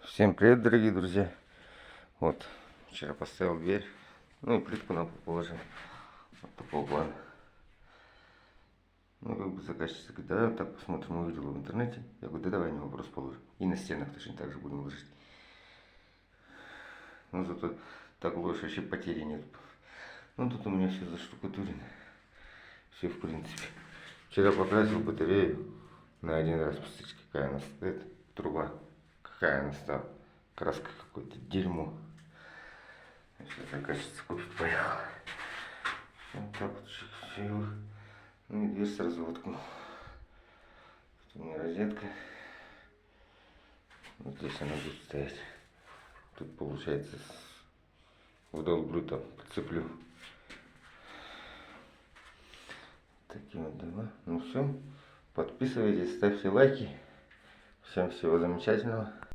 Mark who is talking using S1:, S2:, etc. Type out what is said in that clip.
S1: Всем привет, дорогие друзья. Вот, вчера поставил дверь, ну и плитку на пол положил. Вот такого плана. Ну, как бы заказчица говорит, да, так посмотрим, увидела в интернете. Я говорю, да давай, не вопрос, положим. И на стенах точно так же будем ложить. Ну, зато так ложишь, вообще потери нет. Ну, тут у меня все заштукатурено. Все в принципе. Вчера покрасил батарею на один раз. Посмотрите, какая она стоит. Труба. Какая она стала. Краска какое-то дерьмо. Сейчас заказчица купит, поехала. Вот так вот все. Ну и дверь сразу воткнул. Тут у меня розетка. Вот здесь она будет стоять. Тут получается вдолблю там, подцеплю. Такие вот дела. Ну все. Подписывайтесь, ставьте лайки. Всем всего замечательного.